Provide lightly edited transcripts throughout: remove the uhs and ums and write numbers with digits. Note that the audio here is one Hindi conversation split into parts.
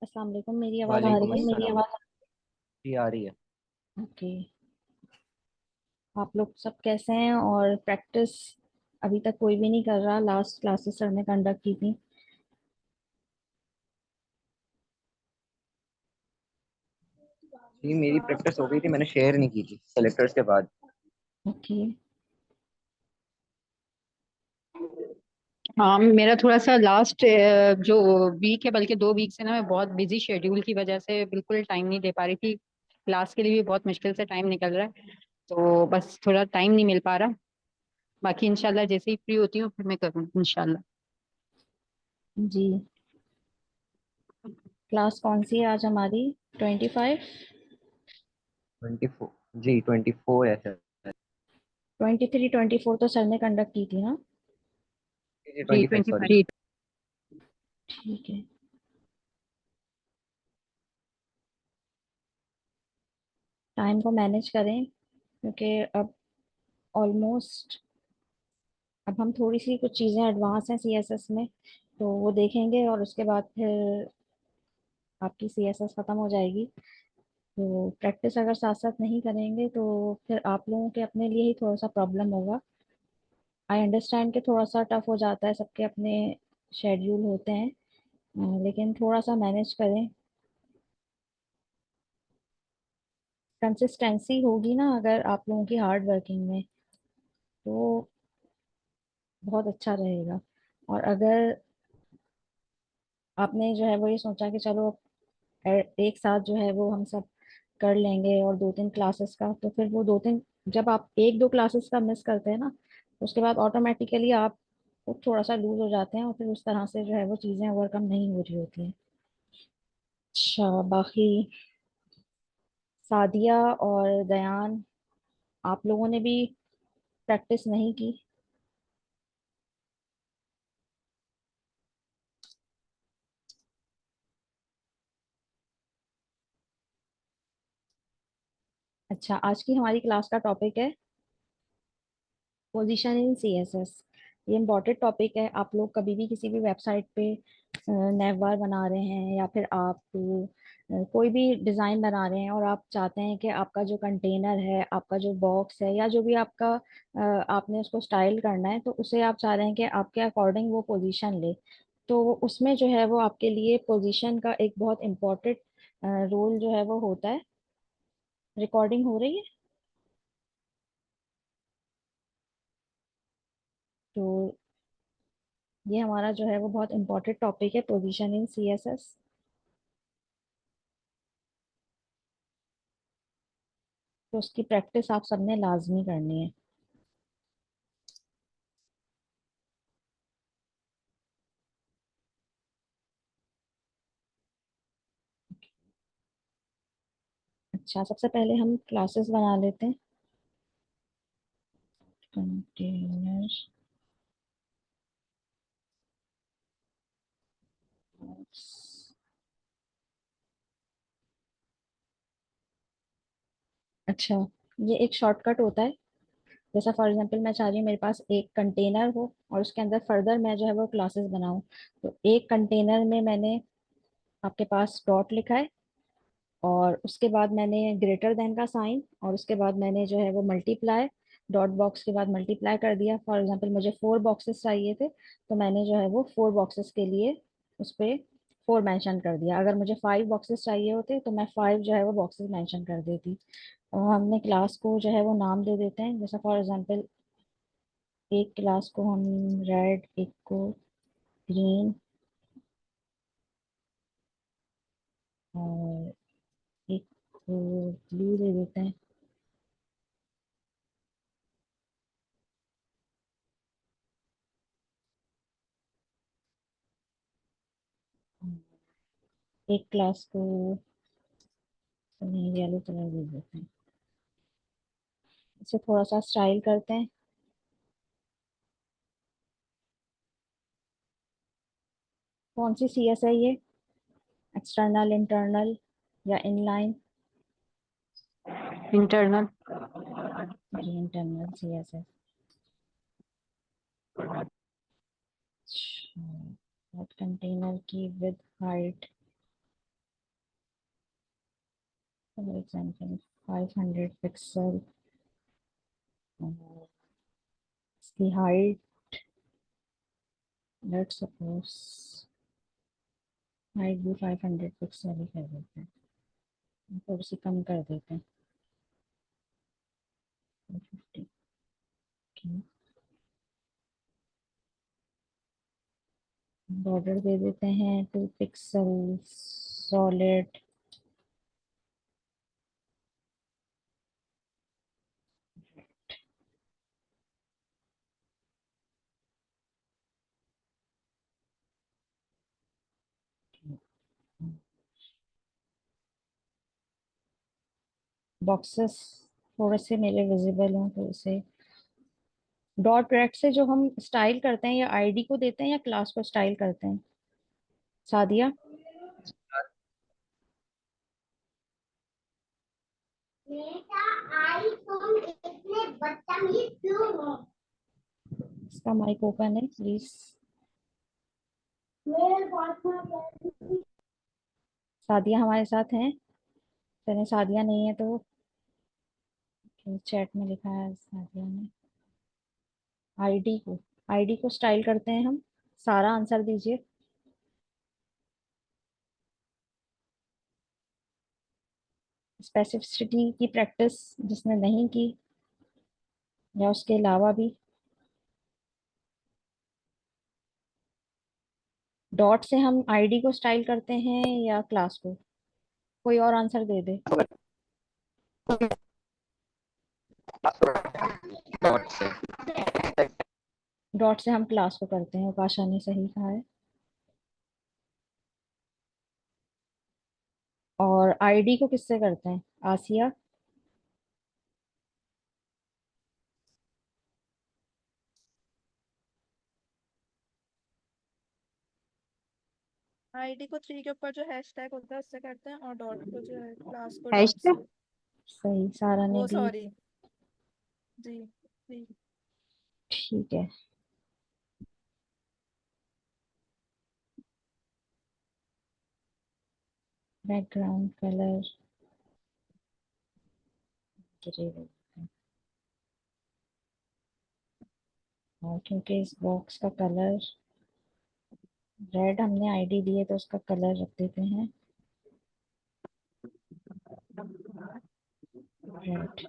अस्सलाम वालेकुम। मेरी आवाज़ आ वालेकुम रही है? अस्सलाम। जी आ रही है। ओके। आप लोग सब कैसे हैं? और प्रैक्टिस अभी तक कोई भी नहीं कर रहा। लास्ट क्लासेस सर ने कंडक्ट की थी। जी मेरी प्रैक्टिस हो गई थी, मैंने शेयर नहीं की थी सेलेक्टर्स के बाद। ओके। हाँ, मेरा थोड़ा सा लास्ट जो वीक है, बल्कि 2 वीक से ना मैं बहुत बिजी शेड्यूल की वजह से बिल्कुल टाइम नहीं दे पा रही थी। क्लास के लिए भी बहुत मुश्किल से टाइम निकल रहा है, तो बस थोड़ा टाइम नहीं मिल पा रहा। बाकी इंशाल्लाह जैसे ही फ्री होती हूँ फिर मैं करूँ इंशाल्लाह। जी। क्लास कौन सी है आज हमारी? 25? 24। जी 24 ऐसे। 23, 24 तो सर ने कंडक्ट की थी ना? जी जी 25 25 सॉरी। जी। ठीक है। टाइम को मैनेज करें, क्योंकि अब ऑलमोस्ट अब हम थोड़ी सी कुछ चीज़ें एडवांस हैं सीएसएस में, तो वो देखेंगे और उसके बाद फिर आपकी सीएसएस ख़त्म हो जाएगी। तो प्रैक्टिस अगर साथ साथ नहीं करेंगे तो फिर आप लोगों के अपने लिए ही थोड़ा सा प्रॉब्लम होगा। आई अंडरस्टैंड कि थोड़ा सा टफ हो जाता है, सबके अपने शेड्यूल होते हैं। लेकिन थोड़ा सा मैनेज करें। कंसिस्टेंसी होगी ना अगर आप लोगों की हार्ड वर्किंग में, तो बहुत अच्छा रहेगा। और अगर आपने जो है वो ये सोचा कि चलो एक साथ जो है वो हम सब कर लेंगे और 2-3 क्लासेस का, तो फिर वो 2-3, जब आप 1-2 क्लासेस का मिस करते हैं ना, उसके बाद ऑटोमेटिकली आप वो थोड़ा सा लूज हो जाते हैं और फिर उस तरह से जो है वो चीज़ें ओवरकम नहीं हो रही होती हैं। अच्छा, बाकी सादिया और दयान, आप लोगों ने भी प्रैक्टिस नहीं की? अच्छा, आज की हमारी क्लास का टॉपिक है पोजीशन इन सीएसएस। ये इम्पोर्टेंट टॉपिक है। आप लोग कभी भी किसी भी वेबसाइट पे नैवबार बना रहे हैं या फिर आप कोई भी डिज़ाइन बना रहे हैं और आप चाहते हैं कि आपका जो कंटेनर है, आपका जो बॉक्स है, या जो भी आपका आपने उसको स्टाइल करना है, तो उसे आप चाह रहे हैं कि आपके अकॉर्डिंग वो पोजीशन ले। तो उसमें जो है वो आपके लिए पोजीशन का एक बहुत इम्पोर्टेंट रोल जो है वो होता है। रिकॉर्डिंग हो रही है? तो ये हमारा जो है वो बहुत इंपॉर्टेंट टॉपिक है, पोजीशन इन सीएसएस। तो उसकी प्रैक्टिस आप सबने लाजमी करनी है। अच्छा, सबसे पहले हम क्लासेस बना लेते हैं। कंटेनर। अच्छा, ये एक शॉर्टकट होता है। जैसा फॉर एग्जांपल मैं चाह रही हूँ मेरे पास एक कंटेनर हो और उसके अंदर फर्दर मैं जो है वो क्लासेस बनाऊँ। तो एक कंटेनर में मैंने आपके पास डॉट लिखा है, और उसके बाद मैंने ग्रेटर देन का साइन, और उसके बाद मैंने जो है वो मल्टीप्लाई, डॉट बॉक्स के बाद मल्टीप्लाई कर दिया। फॉर एग्जांपल मुझे 4 बॉक्सेस चाहिए थे, तो मैंने जो है वो 4 बॉक्सेस के लिए उस पर 4 मेंशन कर दिया। अगर मुझे 5 बॉक्सेस चाहिए होते तो मैं 5 जो है वो बॉक्सेस मेंशन कर देती। और हमने क्लास को जो है वो नाम दे देते हैं। जैसा फॉर एग्जांपल एक क्लास को हम रेड, एक को ग्रीन, और एक को ब्लू दे देते हैं। एक क्लास को येलो कलर दे देते हैं। इसे थोड़ा सा स्टाइल करते हैं। कौन सी सीएस है ये? एक्सटर्नल, इंटरनल, या इनलाइन? इंटरनल। जी, इंटरनल सीएस है। कंटेनर की with height for example 500 pixel, इसकी हाइट लेट्स सपोज हाइट भी 500 पिक्सल ही कर देते हैं, थोड़ी सी कम कर देते हैं 250 की। बॉर्डर दे देते हैं 2 पिक्सल सॉलिड। बॉक्सेस थोड़े से मेरे विजिबल हों तो इसे डॉट प्रोडक्ट से जो हम स्टाइल करते हैं या आईडी को देते हैं या क्लास को स्टाइल करते हैं, सादिया? बेटा आई तुम इतने बदतमीज क्यों हो? इसका माइक ओपन है प्लीज। मेरे पास में सादिया हमारे साथ हैं? चलिए सादिया नहीं है तो चैट में लिखा है सादिया ने। आईडी को स्टाइल करते हैं हम। सारा आंसर दीजिए। स्पेसिफिसिटी की प्रैक्टिस जिसने नहीं की या उसके अलावा भी। डॉट से हम आईडी को स्टाइल करते हैं या क्लास को? कोई और आंसर दे दे। डॉट से। डॉट से हम क्लास को करते हैं, उपाशा ने सही कहा है। और आईडी को किससे करते हैं, आसिया? आईडी को 3 के ऊपर जो हैशटैग होता है उससे करते हैं, और डॉट को जो है क्लास को डॉट हैशटैग। से। सही, सारा ने वो भी। सॉरी जी जी। ठीक है। बैकग्राउंड कलर ग्रे रखते हैं। और क्योंकि इस बॉक्स का कलर रेड हमने आईडी दी है तो उसका कलर रख देते हैं रेड।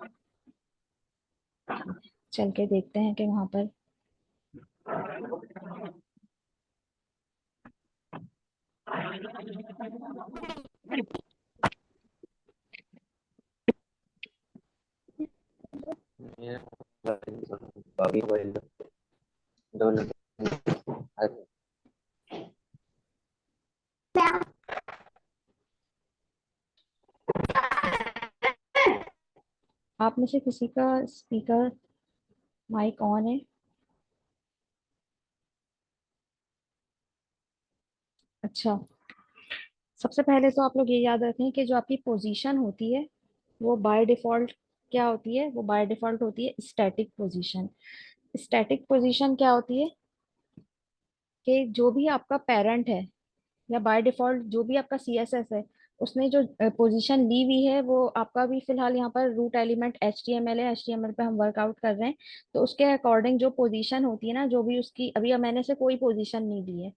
चल के देखते हैं कि वहां पर बाकी मोबाइल दोनों। आप में से किसी का स्पीकर माइक ऑन है? अच्छा, सबसे पहले तो आप लोग ये याद रखें कि जो आपकी पोजीशन होती है वो बाय डिफॉल्ट क्या होती है, वो बाय डिफॉल्ट होती है स्टैटिक पोजीशन। स्टैटिक पोजीशन क्या होती है कि जो भी आपका पेरेंट है या बाय डिफॉल्ट जो भी आपका सीएसएस है उसने जो पोजीशन ली हुई है वो आपका भी फिलहाल यहाँ पर रूट एलिमेंट एचटीएमएल है, एचटीएमएल पे हम वर्कआउट कर रहे हैं। तो उसके अकॉर्डिंग जो पोजीशन होती है ना, जो भी उसकी अभी मैंने से कोई पोजीशन नहीं दी है,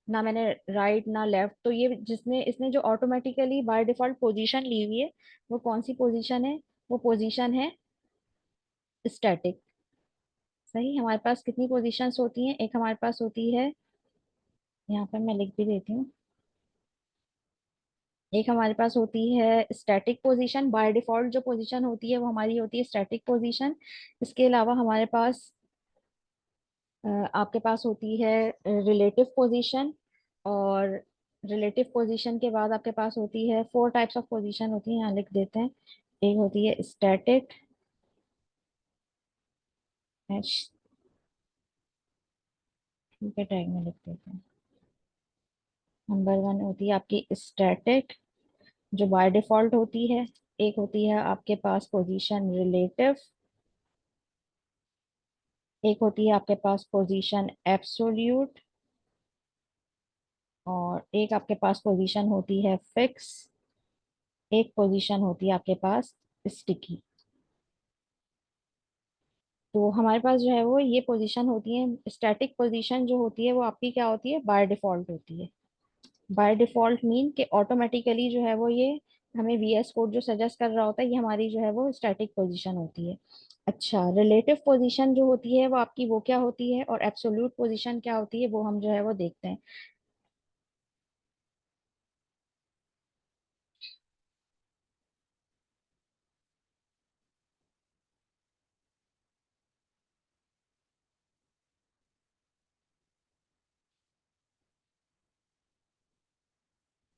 ना मैंने राइट ना लेफ्ट, तो ये जिसने इसने जो ऑटोमेटिकली बाय डिफॉल्ट पोजीशन ली हुई है वो कौन सी पोजीशन है? वो पोजीशन है स्टैटिक। सही। हमारे पास कितनी पोजीशंस होती हैं? एक हमारे पास होती है, यहाँ पर मैं लिख भी देती हूँ, एक हमारे पास होती है स्टैटिक पोजीशन। बाय डिफॉल्ट जो पोजीशन होती है वो हमारी होती है स्टैटिक पोजीशन। इसके अलावा हमारे पास आपके पास होती है रिलेटिव पोजीशन। और रिलेटिव पोजीशन के बाद आपके पास होती है 4 टाइप्स ऑफ पोजीशन होती है, यहाँ लिख देते हैं। एक होती है स्टैटिक, ठीक है टैग में लिख देते हैं। नंबर 1 होती है आपकी स्टैटिक जो बाय डिफॉल्ट होती है। एक होती है आपके पास पोजीशन रिलेटिव। एक होती है आपके पास पोजीशन एब्सोल्यूट। और एक आपके पास पोजीशन होती है फिक्स। एक पोजीशन होती है आपके पास स्टिकी। तो हमारे पास जो है वो ये पोजीशन होती है, स्टैटिक पोजीशन जो होती है वो आपकी क्या होती है, बाय डिफॉल्ट होती है। बाय डिफॉल्ट मीन कि ऑटोमेटिकली जो है वो ये हमें वीएस कोड जो सजेस्ट कर रहा होता है, ये हमारी जो है वो स्टैटिक पोजीशन होती है। अच्छा, रिलेटिव पोजीशन जो होती है वो आपकी वो क्या होती है, और एब्सोल्यूट पोजीशन क्या होती है, वो हम जो है वो देखते हैं।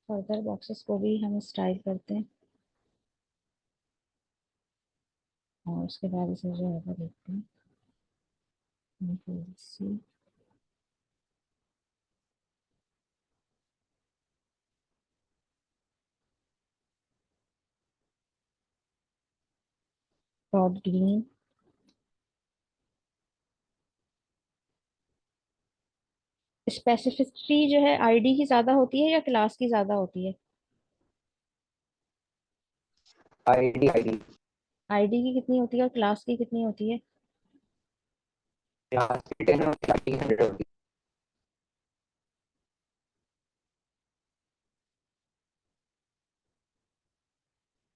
फर्दर बॉक्सेस को भी हम स्टाइल करते हैं, और उसके बाद इसे जो है वो देखते हैं। C dot green. स्पेसिफिसिटी जो है आईडी की ज्यादा होती है या क्लास की ज्यादा होती है? आईडी आईडी आईडी की कितनी होती है और क्लास की कितनी होती है? क्लास की 10 और क्लास की 100 होती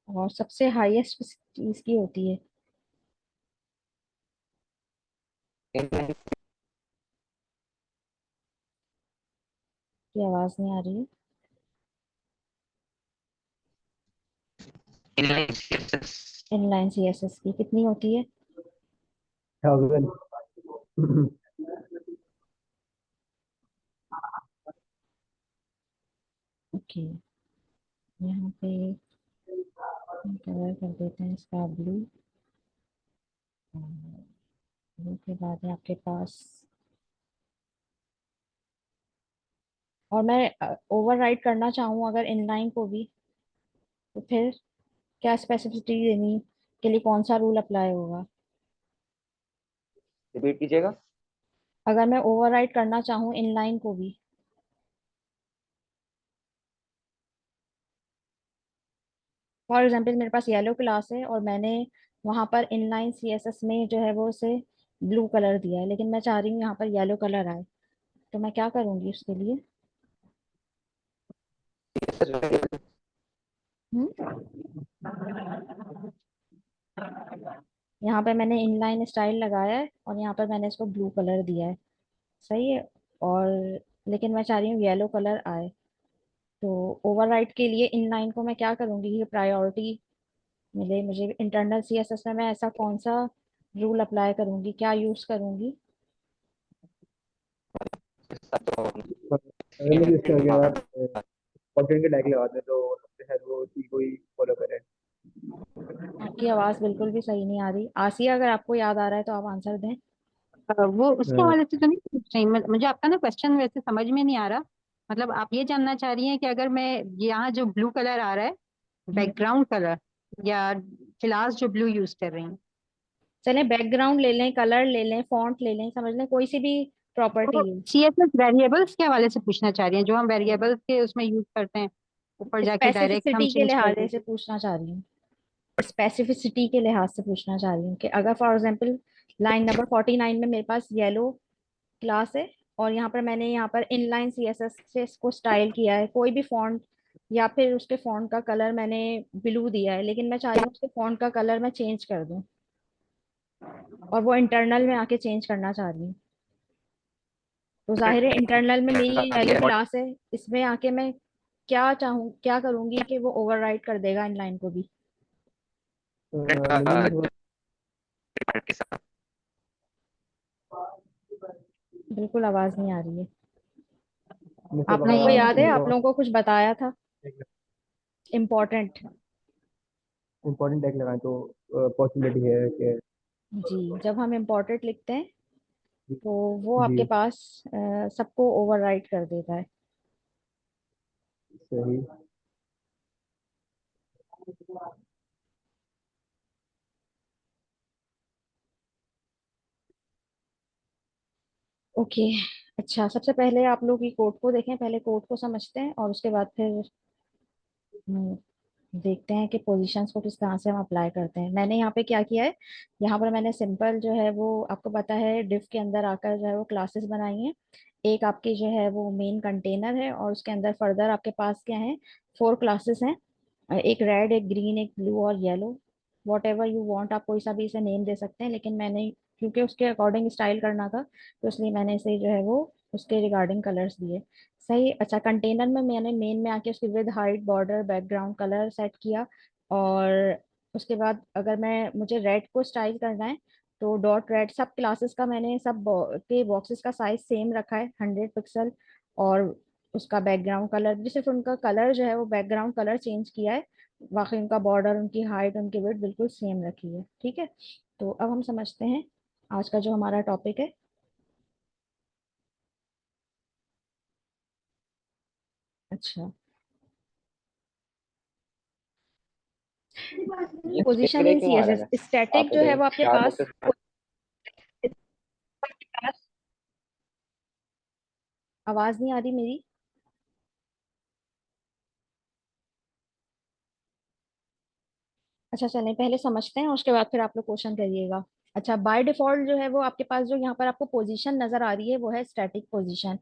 और सबसे हाईएस्ट चीज की होती है? है। की आवाज नहीं आ रही है। इनलाइन सीएसएस इनलाइन सीएसएस की कितनी होती है? 1000। ओके, यहाँ पे कलर कर देते हैं इसका ब्लू। ब्लू के बाद है आपके पास, और मैं ओवरराइड करना चाहूँ अगर इनलाइन को भी, तो फिर क्या स्पेसिफिसिटी देनी के लिए कौन सा रूल अप्लाई होगा? रिपीट कीजिएगा। अगर मैं ओवरराइड करना चाहूँ इनलाइन को भी, फॉर एग्जाम्पल मेरे पास येलो क्लास है और मैंने वहां पर इनलाइन सीएसएस में जो है वो उसे ब्लू कलर दिया है, लेकिन मैं चाह रही हूँ यहाँ पर येलो कलर आए, तो मैं क्या करूंगी उसके लिए? हम्म यहाँ पे मैंने इनलाइन स्टाइल लगाया है और यहाँ पर मैंने इसको ब्लू कलर दिया है, सही है। और लेकिन मैं चाह रही हूँ येलो कलर आए, तो ओवरराइड के लिए इनलाइन को मैं क्या करूंगी कि प्रायोरिटी मिले मुझे इंटरनल सीएसएस में, मैं ऐसा कौन सा रूल अप्लाई करूंगी, क्या यूज करूंगी? अगर मुझे इसके आगे आप कंटेंट के टैग लगाते हैं तो सबसे शायद वो उसी को ही फॉलो करें। आपकी आवाज बिल्कुल भी सही नहीं आ रही आसिया, अगर आपको याद आ रहा है तो आप आंसर दें। वो उसके हवाले से तो नहीं पूछ रही मुझे आपका ना क्वेश्चन वैसे समझ में नहीं आ रहा। मतलब आप ये जानना चाह रही हैं कि अगर मैं यहाँ जो ब्लू कलर आ रहा है हम्म, बैकग्राउंड कलर, या क्लास जो ब्लू यूज कर रही हैं, चलें बैकग्राउंड ले लें, कलर ले लें, फॉन्ट ले लें, समझ लें कोई सी भी तो प्रॉपर्टी है। सीएसएस वेरिएबल्स के हवाले से पूछना चाह रही हैं जो हम वेरिएबल्स के उसमें यूज करते हैं, ऊपर जाके डायरेक्ट हम स्पेसिफिसिटी के चेंज कर लिहाज दें। से पूछना चाह रही हूँ, स्पेसिफिसिटी के लिहाज से पूछना चाह रही हूँ कि अगर फॉर एग्जांपल लाइन नंबर 49 में मेरे पास येलो क्लास है, और यहाँ पर मैंने यहाँ पर इनलाइन सीएसएस से इसको स्टाइल किया है, कोई भी फॉन्ट या फिर उसके फॉन्ट का कलर मैंने ब्लू दिया है, लेकिन मैं चाह रही हूँ उसके फॉन्ट का कलर मैं चेंज कर दूं, और वो इंटरनल में आके चेंज करना चाह रही हूँ। तो जाहिर है इंटरनल में मेरी ये येलो क्लास है, इसमें आके मैं क्या चाहूँ, क्या करूंगी कि वो ओवरराइड कर देगा इनलाइन को भी? मैंने भी थोड़ा के साथ बिल्कुल आवाज नहीं आ रही है। मुझसे आप नहीं, लोगों को याद है, आप इम्पोर्टेंट लोगों को कुछ बताया था इम्पोर्टेंट? टैग लगाएं तो पॉसिबिलिटी है कि जी, जब हम इम्पोर्टेंट लिखते हैं तो वो आपके जी पास सबको ओवरराइड कर देता है। सही। ओके। अच्छा, सबसे पहले आप लोग ये कोड को देखें, पहले कोड को समझते हैं और उसके बाद फिर देखते हैं कि पोजीशंस को किस तरह से हम अप्लाई करते हैं। मैंने यहाँ पे क्या किया है, यहाँ पर मैंने सिंपल जो है वो आपको पता है डिफ के अंदर आकर जो है वो क्लासेस बनाई हैं। एक आपकी जो है वो मेन कंटेनर है और उसके अंदर फर्दर आपके पास क्या है, 4 क्लासेस हैं। एक रेड, एक ग्रीन, एक ब्लू और yellow. What ever you want, आप कोई सा भी इसे नेम दे सकते हैं, लेकिन मैंने क्योंकि उसके अकॉर्डिंग स्टाइल करना था तो इसलिए मैंने इसे जो है वो उसके रिगार्डिंग कलर्स दिए। सही। अच्छा, कंटेनर में मैंने मेन में आके उसकी with, height, border, background colour set किया। और उसके बाद अगर मैं मुझे रेड को स्टाइल करना है तो डॉट रेड, सब क्लासेस का मैंने सब के बॉक्सेस का साइज सेम रखा है, 100 पिक्सल। और उसका बैकग्राउंड कलर भी सिर्फ उनका कलर जो है वो बैकग्राउंड कलर चेंज किया है। बाकी उनका बॉर्डर, उनकी हाइट, उनकी विड्थ बिल्कुल सेम रखी है। ठीक है। तो अब हम समझते हैं आज का जो हमारा टॉपिक है। अच्छा, ये पोजीशन स्प्रे इन क्यों आ रहा सीएसएस है? स्टैटिक आपने जो है कहीं वो आपके 4 पास। बॉक्सेस? आवाज नहीं आ रही मेरी? अच्छा, चलें पहले समझते हैं, उसके बाद फिर आप लोग क्वेश्चन करिएगा। अच्छा, बाय डिफॉल्ट जो है वो आपके पास जो यहाँ पर आपको पोजीशन नजर आ रही है वो है स्टैटिक पोजीशन।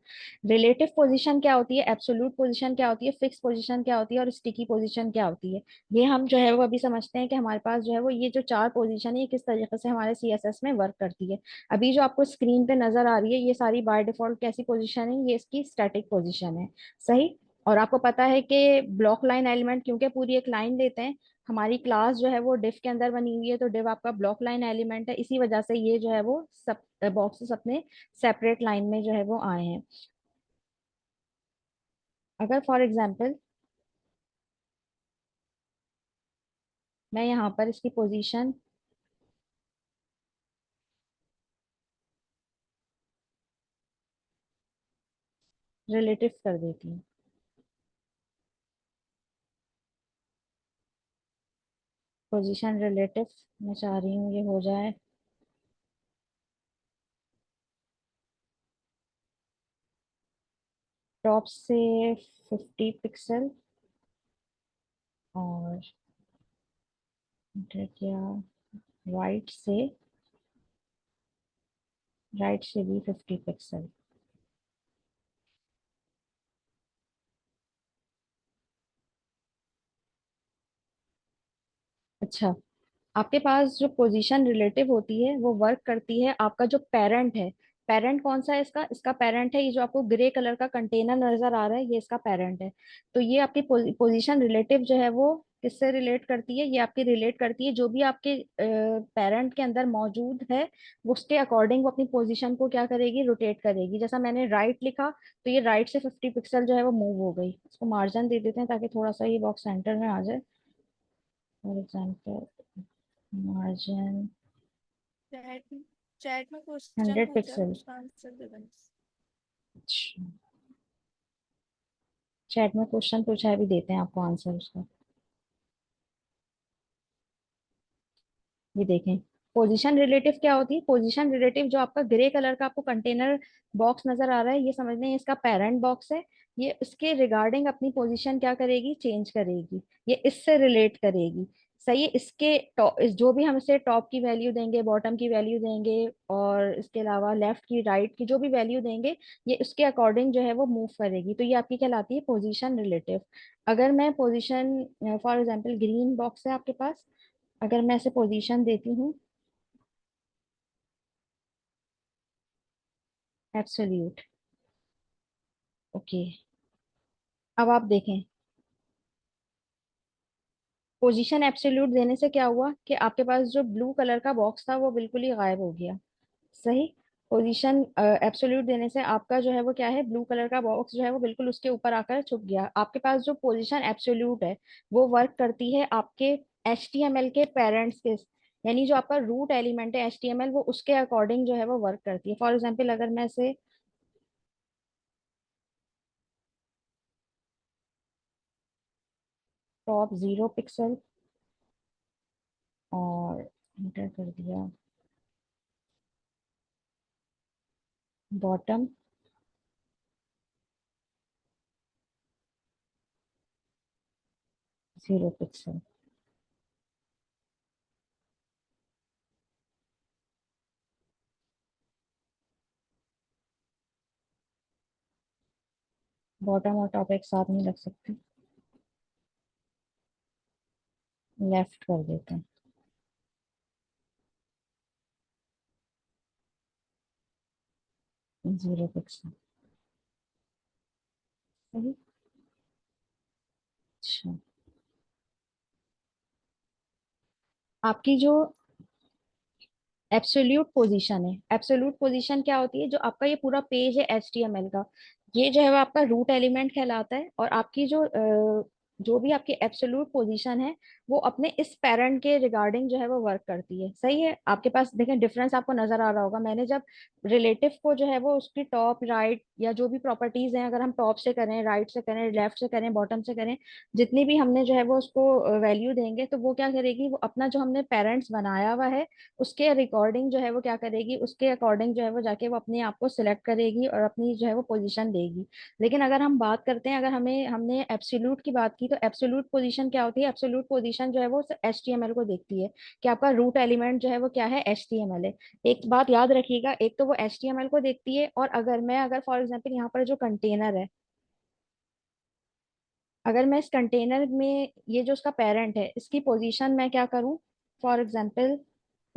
रिलेटिव पोजीशन क्या होती है, एब्सोल्यूट पोजीशन क्या होती है, फिक्स पोजीशन क्या होती है और स्टिकी पोजीशन क्या होती है। ये हम जो है वो अभी समझते हैं कि हमारे पास जो है वो ये जो 4 पोजीशन है ये किस तरीके से हमारे सीएसएस में वर्क करती है। अभी जो आपको स्क्रीन पे नजर आ रही है ये सारी बाय डिफॉल्ट कैसी पोजीशन है, ये इसकी स्टैटिक पोजीशन है। सही। और आपको पता है कि ब्लॉक लाइन एलिमेंट क्योंकि पूरी एक लाइन लेते हैं, हमारी क्लास जो है वो डिफ के अंदर बनी हुई है तो डिव आपका ब्लॉक लाइन एलिमेंट है, इसी वजह से ये जो है वो सब बॉक्सेस अपने सेपरेट लाइन में जो है वो आए हैं। अगर फॉर एग्जांपल मैं यहाँ पर इसकी पोजीशन रिलेटिव कर देती हूँ। पोजीशन रिलेटिव मैं चाह रही हूँ ये हो जाए टॉप से 50 पिक्सल और enter किया, राइट से, राइट से भी 50 पिक्सल। अच्छा, आपके पास जो पोजीशन रिलेटिव होती है वो वर्क करती है आपका जो पेरेंट है। पेरेंट कौन सा है इसका, इसका पेरेंट है ये जो आपको ग्रे कलर का कंटेनर नजर आ रहा है, ये इसका पेरेंट है। तो ये आपकी पोजीशन रिलेटिव जो है वो किससे रिलेट करती है, ये आपकी रिलेट करती है जो भी आपके पेरेंट के अंदर मौजूद है, वो उसके अकॉर्डिंग वो अपनी पोजीशन को क्या करेगी, रोटेट करेगी। जैसा मैंने राइट लिखा तो ये राइट से 50 पिक्सल जो है वो मूव हो गई। इसको मार्जिन दे देते हैं ताकि थोड़ा सा ये बॉक्स सेंटर में आ जाए। For example margin chat chat में क्वेश्चन 100 पूछा है, पिक्सल उसका आंसर दे देना। अच्छा, चैट में क्वेश्चन पूछा है, भी देते हैं आपको आंसर उसका। ये देखें, पोजीशन रिलेटिव क्या होती है। पोजीशन रिलेटिव जो आपका ग्रे कलर का आपको कंटेनर बॉक्स नजर आ रहा है, ये समझ लें इसका पेरेंट बॉक्स है। ये इसके रिगार्डिंग अपनी पोजीशन क्या करेगी, चेंज करेगी। ये इससे रिलेट करेगी। सही है। इसके टॉप जो भी हम इसे टॉप की वैल्यू देंगे, बॉटम की वैल्यू देंगे और इसके अलावा लेफ्ट की, राइट की जो भी वैल्यू देंगे, ये उसके अकॉर्डिंग जो है वो मूव करेगी। तो ये आपकी कहलाती है पोजीशन रिलेटिव। अगर मैं position for example green box है आपके पास, अगर मैं इसे पोजीशन देती हूँ एब्सोल्यूट, ओके, अब आप देखें पोजीशन एब्सोल्यूट देने से क्या हुआ कि आपके पास जो ब्लू कलर का बॉक्स था वो बिल्कुल ही गायब हो गया। सही। पोजीशन एब्सोल्यूट देने से आपका जो है वो क्या है, ब्लू कलर का बॉक्स जो है वो बिल्कुल उसके ऊपर आकर छुप गया। आपके पास जो पोजीशन एब्सोल्यूट है वो वर्क करती है आपके HTML के पेरेंट्स के, यानी जो आपका रूट एलिमेंट है HTML वो उसके अकॉर्डिंग जो है वो वर्क करती है। फॉर एग्जाम्पल अगर मैं इसे टॉप 0 पिक्सल और इंटर कर दिया, बॉटम 0 पिक्सल। बॉटम और टॉप एक साथ नहीं लग सकते, लेफ्ट कर देते हैं। 0 पिक्सल। सही। अच्छा, आपकी जो एब्सोल्यूट पोजीशन है, एब्सोल्यूट पोजीशन क्या होती है, जो आपका ये पूरा पेज है HTML का, ये जो है वो आपका रूट एलिमेंट कहलाता है। और आपकी जो भी आपकी एब्सोल्यूट पोजीशन है, वो अपने इस पेरेंट के रिगार्डिंग जो है वो वर्क करती है। सही है, आपके पास देखें डिफरेंस आपको नजर आ रहा होगा। मैंने जब रिलेटिव को जो है वो उसकी टॉप राइट या जो भी प्रॉपर्टीज हैं, अगर हम टॉप से करें, राइट से करें, लेफ्ट से करें, बॉटम से करें, जितनी भी हमने जो है वो उसको वैल्यू देंगे, तो वो क्या करेगी, वो अपना जो हमने पेरेंट्स बनाया हुआ है उसके रिकॉर्डिंग जो है वो क्या करेगी, उसके अकॉर्डिंग जो है वो जाके वो अपने आप को सिलेक्ट करेगी और अपनी जो है वो पोजीशन देगी। लेकिन अगर हम बात करते हैं, अगर हमें हमने एब्सोल्यूट की बात की, तो एब्सोल्यूट पोजीशन क्या होती है, एब्सोल्यूट पोजीशन जो है वो HTML को देखती है कि आपका रूट एलिमेंट जो है वो क्या है, HTML है। एक बात याद रखिएगा, एक तो वो HTML को देखती है, और अगर फॉर एग्जाम्पल यहाँ पर जो कंटेनर है, अगर मैं इस कंटेनर में ये जो उसका पेरेंट है, इसकी पोजीशन मैं क्या करूं, फॉर एग्जाम्पल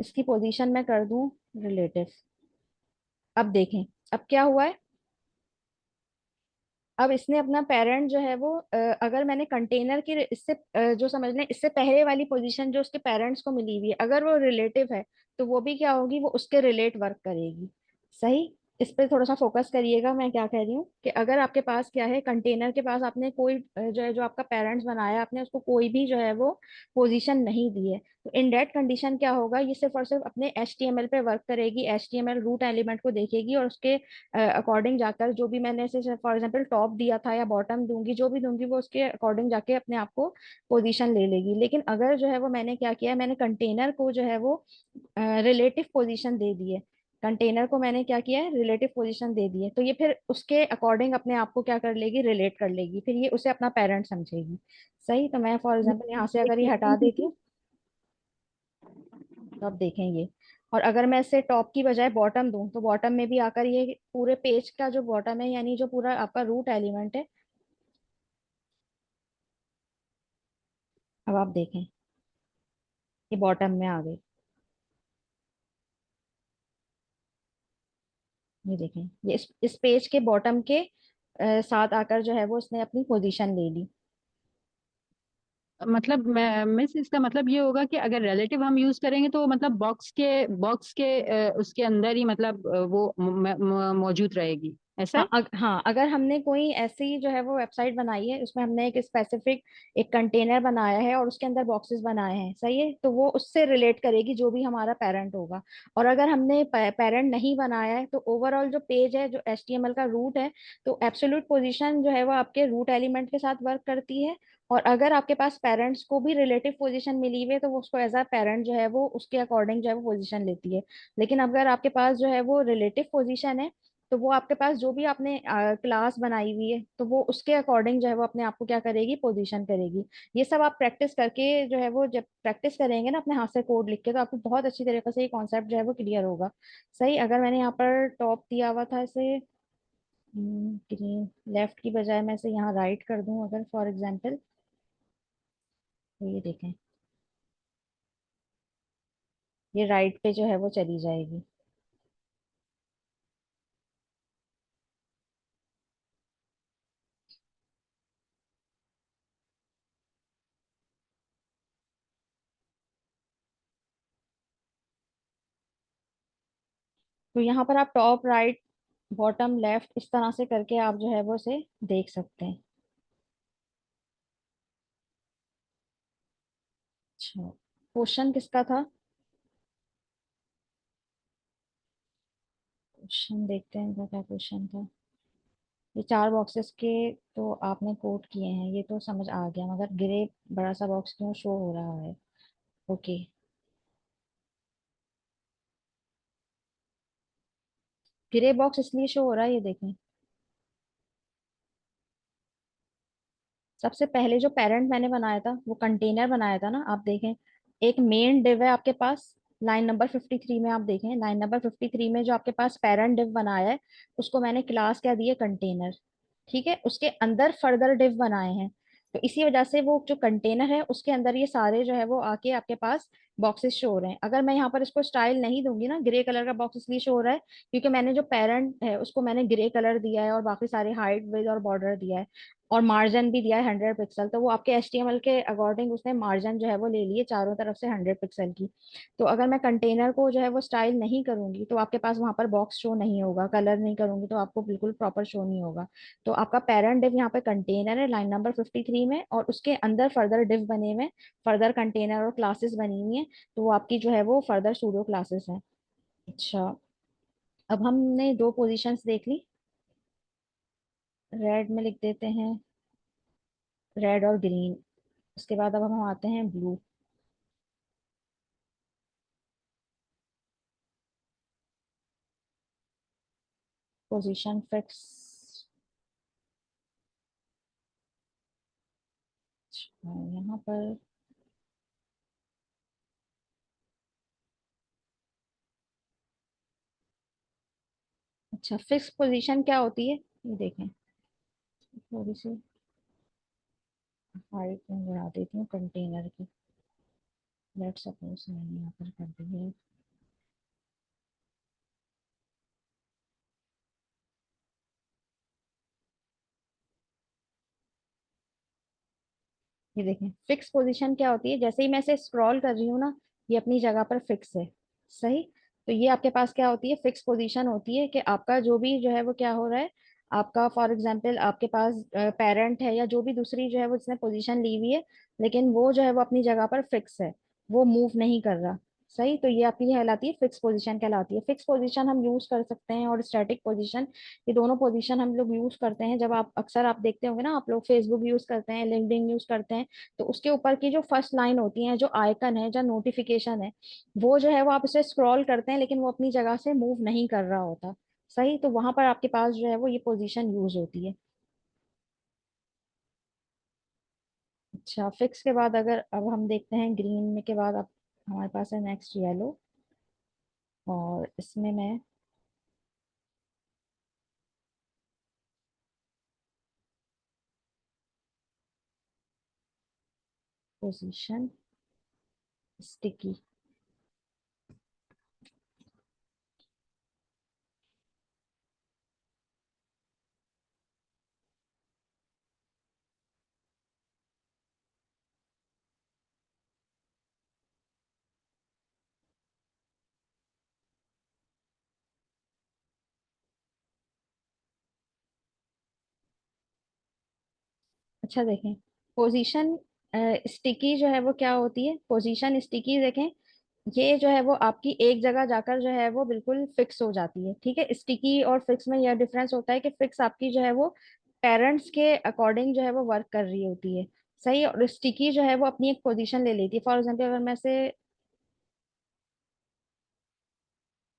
इसकी पोजीशन मैं कर दूं रिलेटिव। अब देखें, अब क्या हुआ है, अब इसने अपना पेरेंट जो है वो अगर मैंने कंटेनर की इससे जो समझ लें इससे पहले वाली पोजीशन जो उसके पेरेंट्स को मिली हुई है, अगर वो रिलेटिव है, तो वो भी क्या होगी, वो उसके रिलेट वर्क करेगी। सही। इस पे थोड़ा सा फोकस करिएगा, मैं क्या कह रही हूँ कि अगर आपके पास क्या है, कंटेनर के पास आपने कोई जो है, जो आपका पेरेंट्स बनाया, आपने उसको कोई भी जो है वो पोजीशन नहीं दी है, तो इन डेट कंडीशन क्या होगा, ये सिर्फ और सिर्फ अपने HTML पे वर्क करेगी, HTML रूट एलिमेंट को देखेगी, और उसके अकॉर्डिंग जाकर जो भी मैंने ऐसे फॉर एग्जांपल टॉप दिया था या बॉटम दूंगी, जो भी दूंगी, वो उसके अकॉर्डिंग जाके अपने आप को पोजीशन ले लेगी। लेकिन अगर जो है वो मैंने क्या किया, मैंने कंटेनर को जो है वो रिलेटिव पोजीशन दे दी है, कंटेनर को मैंने क्या किया है, रिलेटिव पोजीशन दे दी है, तो ये फिर उसके अकॉर्डिंग अपने आप को क्या कर लेगी, रिलेट कर लेगी, फिर ये उसे अपना पेरेंट समझेगी। सही। तो मैं फॉर एग्जांपल यहाँ से अगर ये हटा देती हूँ, तो अब देखें ये, और अगर मैं इसे टॉप की बजाय बॉटम दूं, तो बॉटम में भी आकर ये पूरे पेज का जो बॉटम है, यानी जो पूरा आपका रूट एलिमेंट है, अब आप देखें ये बॉटम में आ गई। ये देखें, ये इस पेज के बॉटम के साथ आकर जो है वो उसने अपनी पोजीशन ले ली। मतलब मिस इसका मतलब ये होगा कि अगर रिलेटिव हम यूज करेंगे तो मतलब बॉक्स के उसके अंदर ही मतलब वो मौजूद रहेगी, ऐसा हाँ है? हाँ, अगर हमने कोई ऐसी जो है वो वेबसाइट बनाई है, उसमें हमने एक स्पेसिफिक एक कंटेनर बनाया है और उसके अंदर बॉक्सेस बनाए हैं, सही है, तो वो उससे रिलेट करेगी जो भी हमारा पेरेंट होगा। और अगर हमने पेरेंट नहीं बनाया है, तो ओवरऑल जो पेज है, जो HTML का रूट है, तो एब्सोल्यूट पोजीशन जो है वो आपके रूट एलिमेंट के साथ वर्क करती है। और अगर आपके पास पेरेंट्स को भी रिलेटिव पोजीशन मिली हुई है, तो वो उसको एज अ पेरेंट जो है वो उसके अकॉर्डिंग जो है वो पोजीशन लेती है। लेकिन अगर आपके पास जो है वो रिलेटिव पोजीशन है, तो वो आपके पास जो भी आपने क्लास बनाई हुई है, तो वो उसके अकॉर्डिंग जो है वो अपने आप को क्या करेगी, पोजीशन करेगी। ये सब आप प्रैक्टिस करके जो है वो, जब प्रैक्टिस करेंगे ना अपने हाथ से कोड लिख के, तो आपको बहुत अच्छी तरीके से ये कॉन्सेप्ट जो है वो क्लियर होगा। सही। अगर मैंने यहाँ पर टॉप दिया हुआ था इसे ग्रीन, लेफ्ट की बजाय मैं इसे यहाँ राइट कर दूं अगर फॉर एग्जाम्पल, तो ये देखें, ये राइट पे जो है वो चली जाएगी। तो यहाँ पर आप टॉप राइट बॉटम लेफ्ट इस तरह से करके आप जो है वो उसे देख सकते हैं। अच्छा, क्वेश्चन किसका था, क्वेश्चन देखते हैं इनका क्या क्वेश्चन था। ये 4 बॉक्सेस के तो आपने कोट किए हैं, ये तो समझ आ गया, मगर ग्रे बड़ा सा बॉक्स क्यों शो हो रहा है। ओके, ग्रे बॉक्स इसलिए शो हो रहा है, ये देखें, सबसे पहले जो पेरेंट मैंने बनाया था वो कंटेनर बनाया था ना, आप देखें एक मेन डिव है आपके पास। लाइन नंबर 53 में आप देखें, लाइन नंबर 53 में जो आपके पास पेरेंट डिव बनाया है उसको मैंने क्लास क्या दी है, कंटेनर। ठीक है, उसके अंदर फर्दर डिव बनाए हैं। तो इसी वजह से वो जो कंटेनर है उसके अंदर ये सारे जो है वो आके आपके पास बॉक्सेस शो हो रहे हैं। अगर मैं यहाँ पर इसको स्टाइल नहीं दूंगी ना, ग्रे कलर का बॉक्स इसलिए शो हो रहा है क्योंकि मैंने जो पेरेंट है उसको मैंने ग्रे कलर दिया है और बाकी सारे हाइट विड्थ और बॉर्डर दिया है और मार्जिन भी दिया है 100 पिक्सल। तो वो आपके HTML के अकॉर्डिंग उसने मार्जिन जो है वो ले लिए चारों तरफ से 100 पिक्सल की। तो अगर मैं कंटेनर को जो है वो स्टाइल नहीं करूंगी तो आपके पास वहां पर बॉक्स शो नहीं होगा, कलर नहीं करूंगी तो आपको बिल्कुल प्रॉपर शो नहीं होगा। तो आपका पेरेंट डिव यहाँ पे कंटेनर है लाइन नंबर 53 में, और उसके अंदर फर्दर डिव बने हुए, फर्दर कंटेनर और क्लासेस बनी हुई हैं। तो वो आपकी जो है वो फर्दर सूडो क्लासेस हैं। अच्छा, अब हमने दो पोजीशंस देख ली, रेड में लिख देते हैं, रेड और ग्रीन। उसके बाद अब हम आते हैं ब्लू। Position fix. यहाँ पर अच्छा, फिक्स पोजीशन क्या होती है ये देखें। थोड़ी सी हाइट में बढ़ा देती हूँ कंटेनर की। लेट सपोज मैंने यहाँ पर कर दी है। ये देखें, फिक्स पोजीशन क्या होती है, जैसे ही मैं इसे स्क्रॉल कर रही हूँ ना ये अपनी जगह पर फिक्स है। सही। तो ये आपके पास क्या होती है, फिक्स पोजीशन होती है कि आपका जो भी जो है वो क्या हो रहा है। आपका फॉर एग्जांपल आपके पास पेरेंट है या जो भी दूसरी जो है वो जिसने पोजीशन ली हुई है, लेकिन वो जो है वो अपनी जगह पर फिक्स है, वो मूव नहीं कर रहा। सही। तो ये आपकी कहलाती है फिक्स पोजीशन कहलाती है। फिक्स पोजीशन हम यूज कर सकते हैं और स्टैटिक पोजीशन, ये दोनों पोजीशन हम लोग यूज करते हैं जब आप अक्सर आप देखते होंगे ना, आप लोग फेसबुक यूज करते हैं, लिंक्डइन यूज करते हैं। तो उसके ऊपर की जो फर्स्ट लाइन होती है, जो आइकन है, जो नोटिफिकेशन है, वो जो है वो आप उसे स्क्रॉल करते हैं लेकिन वो अपनी जगह से मूव नहीं कर रहा होता। सही। तो वहां पर आपके पास जो है वो ये पोजीशन यूज होती है। अच्छा, फिक्स के बाद अगर अब हम देखते हैं ग्रीन में के बाद अब हमारे पास है नेक्स्ट येलो, और इसमें मैं पोजीशन स्टिकी। अच्छा देखें, पोजीशन स्टिकी जो है वो क्या होती है, पोजीशन स्टिकी देखें, ये जो है वो आपकी एक जगह जाकर जो है वो बिल्कुल फिक्स हो जाती है। ठीक है, स्टिकी और फिक्स में यह डिफरेंस होता है कि फिक्स आपकी जो है वो पेरेंट्स के अकॉर्डिंग जो है वो वर्क कर रही होती है। सही। और स्टिकी जो है वो अपनी एक पोजीशन ले लेती है। फॉर एग्जाम्पल अगर मैं से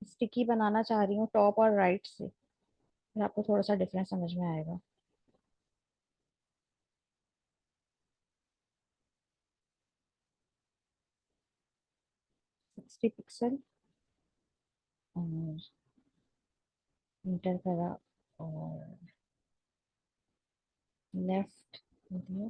स्टिकी बनाना चाह रही हूँ टॉप और राइट से, फिर आपको थोड़ा सा डिफरेंस समझ में आएगा। 60 पिक्सल और इंटर करा और लेफ्ट दिया।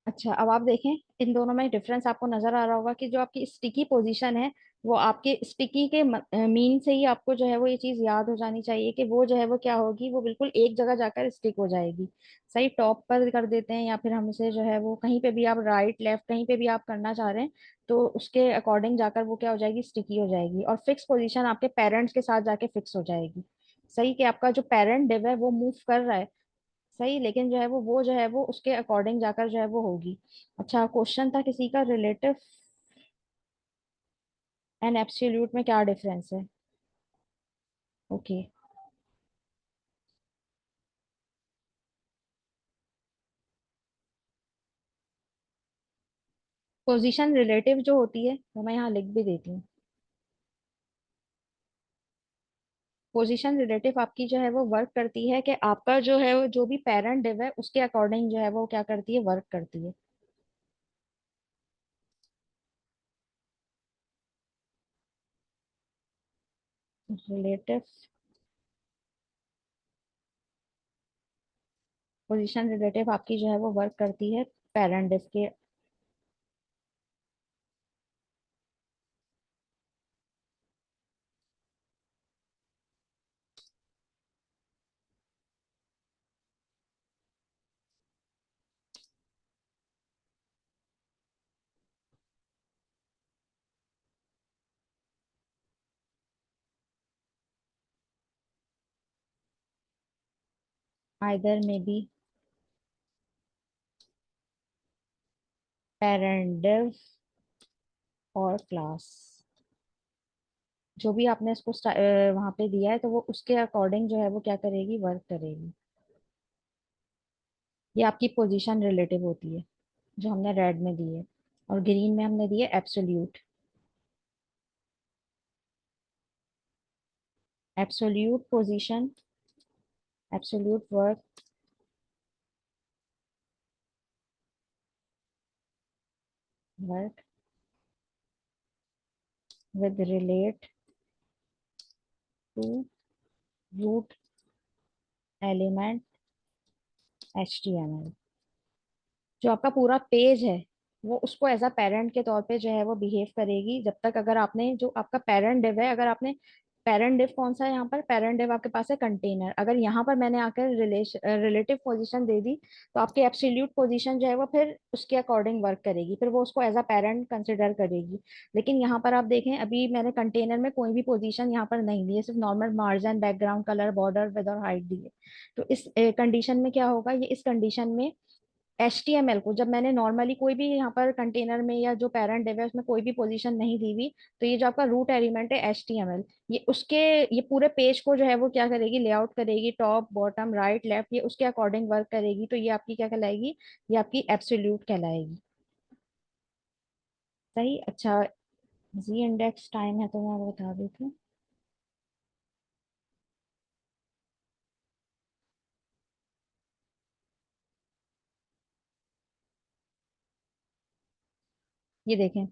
अच्छा, अब आप देखें इन दोनों में डिफरेंस आपको नजर आ रहा होगा कि जो आपकी स्टिकी पोजीशन है वो आपके स्टिकी के मीन से ही आपको जो है वो ये चीज याद हो जानी चाहिए कि वो जो है वो क्या होगी, वो बिल्कुल एक जगह जाकर स्टिक हो जाएगी। सही। टॉप पर कर देते हैं या फिर हम इसे जो है वो कहीं पे भी आप राइट लेफ्ट कहीं पे भी आप करना चाह रहे हैं तो उसके अकॉर्डिंग जाकर वो क्या हो जाएगी, स्टिकी हो जाएगी। और फिक्स पोजीशन आपके पेरेंट्स के साथ जाके फिक्स हो जाएगी। सही। कि आपका जो पेरेंट डिव है वो मूव कर रहा है। सही। लेकिन जो है वो जो है वो उसके अकॉर्डिंग जाकर जो है वो होगी। अच्छा, क्वेश्चन था किसी का, रिलेटिव एंड एब्सोल्यूट में क्या डिफरेंस है। ओके। पोजीशन रिलेटिव जो होती है वो मैं यहाँ लिख भी देती हूँ। पोजीशन रिलेटिव आपकी जो है वो वर्क करती है कि आपका जो है वो जो भी पेरेंट डिव है उसके अकॉर्डिंग जो है वो क्या करती है, वर्क करती है। रिलेटिव पोजीशन रिलेटिव आपकी जो है वो वर्क करती है पेरेंट डिव के। Either may be parent div और क्लास, जो भी आपने इसको वहां पे दिया है तो वो उसके अकॉर्डिंग जो है वो क्या करेगी, वर्क करेगी। ये आपकी पोजीशन रिलेटिव होती है जो हमने रेड में दी है, और ग्रीन में हमने दी है absolute. Absolute position, absolute work work with relate to root element HTML। जो आपका पूरा पेज है वो उसको एज अ पेरेंट के तौर पे जो है वो बिहेव करेगी, जब तक अगर आपने जो आपका पेरेंट डिव है, अगर आपने पेरेंट डिव कौन सा है यहाँ पर, पेरेंट डिव आपके पास है कंटेनर, अगर यहाँ पर मैंने आकर रिलेटिव पोजीशन दे दी तो आपकी एब्सोल्यूट पोजीशन जो है वो फिर उसके अकॉर्डिंग वर्क करेगी, फिर वो उसको एज अ पेरेंट कंसिडर करेगी। लेकिन यहाँ पर आप देखें अभी मैंने कंटेनर में कोई भी पोजीशन यहाँ पर नहीं दी है, सिर्फ normal margin, background colour, border, with और हाइट दी है। तो इस कंडीशन में क्या होगा, ये इस कंडीशन में HTML को जब मैंने नॉर्मली कोई भी यहाँ पर कंटेनर में या जो पेरेंट डिव है उसमें कोई भी पोजीशन नहीं दी हुई, तो ये जो आपका रूट एलिमेंट है HTML, ये उसके ये पूरे पेज को जो है वो क्या करेगी, लेआउट करेगी, टॉप बॉटम राइट लेफ्ट, ये उसके अकॉर्डिंग वर्क करेगी। तो ये आपकी क्या कहलाएगी, ये आपकी एब्सोल्यूट कहलाएगी। सही। अच्छा, जी इंडेक्स टाइम है तो मैं बता देती हूँ। ये देखें,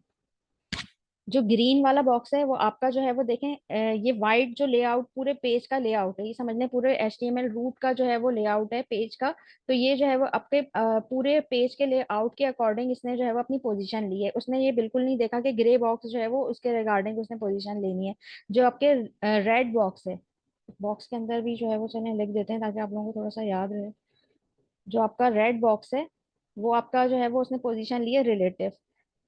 जो ग्रीन वाला बॉक्स है वो आपका जो है वो देखें, ये वाइट जो लेआउट पूरे पेज का लेआउट है, ये समझ लें पूरे HTML रूट का जो है वो लेआउट है पेज का। तो ये जो है वो आपके पूरे पेज के लेआउट के अकॉर्डिंग इसने जो है वो अपनी पोजीशन ली है। उसने ये बिल्कुल नहीं देखा कि ग्रे बॉक्स जो है वो उसके रिगार्डिंग उसने पोजीशन लेनी है। जो आपके रेड बॉक्स है, बॉक्स के अंदर भी जो है वो चलिए लिख देते हैं ताकि आप लोगों को थोड़ा सा याद रहे। जो आपका रेड बॉक्स है वो आपका जो है वो उसने पोजीशन ली है रिलेटिव।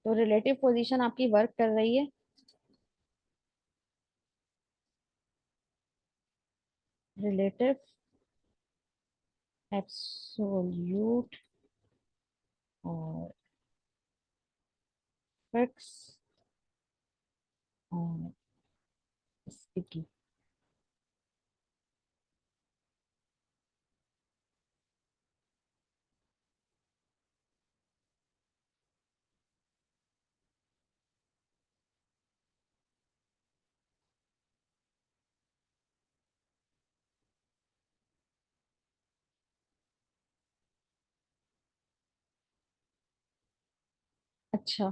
तो रिलेटिव पोजीशन आपकी वर्क कर रही है, रिलेटिव एब्सोल्यूट और फिक्स और स्टिकी। अच्छा,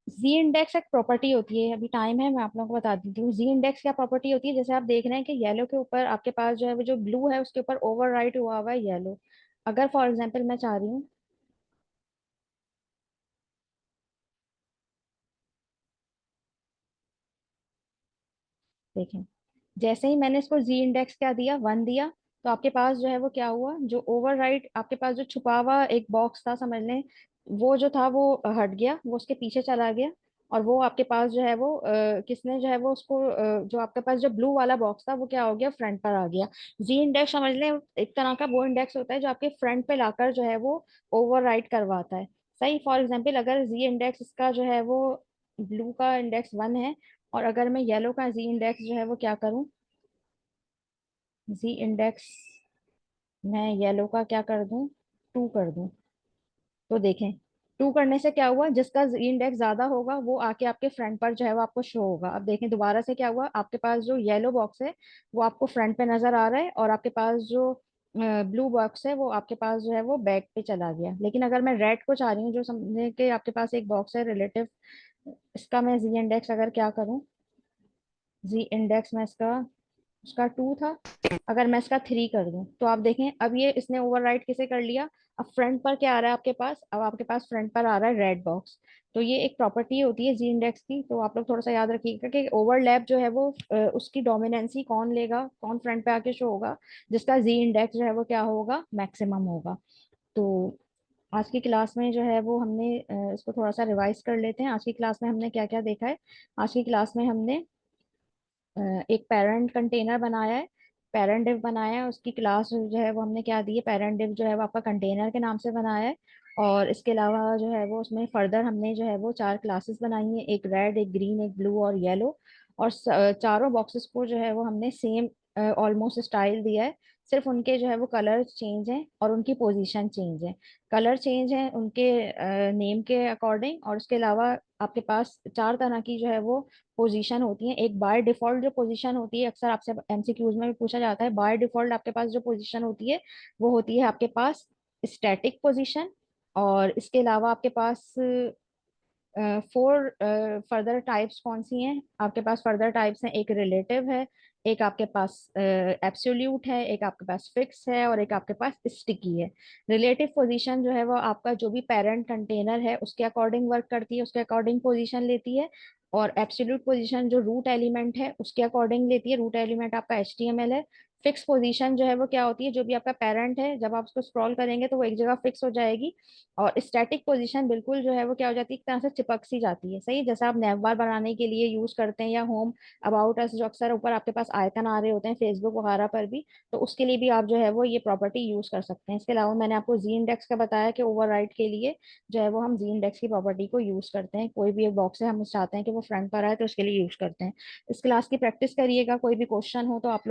जी इंडेक्स एक प्रॉपर्टी होती है, अभी टाइम है मैं आप लोगों को बता देती हूँ। जी इंडेक्स क्या प्रॉपर्टी होती है, जैसे आप देख रहे हैं कि येलो के ऊपर आपके पास जो है वो जो ब्लू है उसके ऊपर ओवरराइट हुआ हुआ है येलो। अगर फॉर एग्जांपल मैं चाह रही हूँ, देखें, जैसे ही मैंने इसको जी इंडेक्स क्या दिया, 1 दिया, तो आपके पास जो है वो क्या हुआ, जो ओवरराइट आपके पास जो छुपा हुआ एक बॉक्स था समझ लें, वो जो था वो हट गया, वो उसके पीछे चला गया। और वो आपके पास जो है वो किसने जो है वो उसको जो आपके पास जो ब्लू वाला बॉक्स था वो क्या हो गया, फ्रंट पर आ गया। जी इंडेक्स समझ लें एक तरह का वो इंडेक्स होता है जो आपके फ्रंट पे लाकर जो है वो ओवरराइट करवाता है। सही। फॉर एग्जाम्पल अगर जी इंडेक्स इसका जो है वो ब्लू का इंडेक्स 1 है, और अगर मैं येलो का जी इंडेक्स जो है वो क्या करूं, जी इंडेक्स मैं येलो का क्या कर दूं, 2 कर दूं, तो देखें टू करने से क्या हुआ, जिसका जी इंडेक्स ज्यादा होगा वो आके आपके फ्रंट पर जो है वो आपको शो होगा। अब देखें दोबारा से क्या हुआ, आपके पास जो येलो बॉक्स है वो आपको फ्रंट पे नजर आ रहा है, और आपके पास जो ब्लू बॉक्स है वो आपके पास जो है वो बैक पे चला गया। लेकिन अगर मैं रेड को चाह रही हूँ, जो समझे कि आपके पास एक बॉक्स है रिलेटिव, इसका मैं जी इंडेक्स अगर क्या करूँ, जी इंडेक्स में इसका, उसका 2 था, अगर मैं इसका 3 कर दूं तो आप देखें अब ये इसने ओवरराइट किसे कर लिया। अब फ्रंट पर क्या आ रहा है आपके पास, अब आपके पास फ्रंट पर आ रहा है रेड बॉक्स। तो ये एक प्रॉपर्टी होती है जी इंडेक्स की, तो आप लोग थोड़ा सा याद रखिएगा कि ओवरलैप जो है वो उसकी डोमिनेंसी कौन लेगा, कौन फ्रंट पे आके शो होगा, जिसका जी इंडेक्स जो है वो क्या होगा, मैक्सिमम होगा। तो आज की क्लास में जो है वो हमने इसको थोड़ा सा रिवाइज कर लेते हैं। आज की क्लास में हमने क्या क्या देखा है। आज की क्लास में हमने एक पेरेंट कंटेनर बनाया है, पेरेंट डिव बनाया है, उसकी क्लास जो है वो हमने क्या दी है, पेरेंट डिव जो है वो आपका कंटेनर के नाम से बनाया है। और इसके अलावा जो है वो उसमें फर्दर हमने जो है वो 4 क्लासेस बनाई हैं, एक रेड, एक ग्रीन, एक ब्लू और येलो। और चारों बॉक्सेस को जो है वो हमने सेम ऑलमोस्ट स्टाइल दिया है, सिर्फ उनके जो है वो कलर चेंज हैं और उनकी पोजीशन चेंज है। कलर चेंज है उनके नेम के अकॉर्डिंग, और उसके अलावा आपके पास 4 तरह की जो है वो पोजीशन होती है। एक बाय डिफॉल्ट जो पोजीशन होती है, अक्सर आपसे एमसीक्यूज में भी पूछा जाता है, बाय डिफॉल्ट आपके पास जो पोजीशन होती है वो होती है आपके पास स्टैटिक पोजीशन। और इसके अलावा आपके पास 4 फर्दर टाइप्स कौन सी हैं आपके पास, फर्दर टाइप्स हैं, एक रिलेटिव है, एक आपके पास एब्सोल्यूट है, एक आपके पास फिक्स है, और एक आपके पास स्टिकी है। रिलेटिव पोजीशन जो है वो आपका जो भी पेरेंट कंटेनर है उसके अकॉर्डिंग वर्क करती है, उसके अकॉर्डिंग पोजीशन लेती है। और एब्सोल्यूट पोजीशन जो रूट एलिमेंट है उसके अकॉर्डिंग लेती है, रूट एलिमेंट आपका एचटीएमएल है। फिक्स पोजीशन जो है वो क्या होती है, जो भी आपका पेरेंट है जब आप उसको स्क्रॉल करेंगे तो वो एक जगह फिक्स हो जाएगी। और स्टैटिक पोजीशन बिल्कुल जो है वो क्या हो जाती है, एक तरह से चिपक सी जाती है, सही जैसा आप नैव बार बनाने के लिए यूज करते हैं, या होम अबाउट अस जो अक्सर ऊपर आपके पास आइकन आ रहे होते हैं फेसबुक वगैरह पर भी, तो उसके लिए भी आप जो है वो ये प्रॉपर्टी यूज कर सकते हैं। इसके अलावा मैंने आपको जी इंडेक्स का बताया कि ओवरराइड के लिए जो है वो हम जी इंडेक्स की प्रॉपर्टी को यूज करते हैं, कोई भी एक बॉक्स है हम चाहते हैं कि वो फ्रंट पर आए तो उसके लिए यूज करते हैं। इस क्लास की प्रैक्टिस करिएगा, कोई भी क्वेश्चन हो तो आप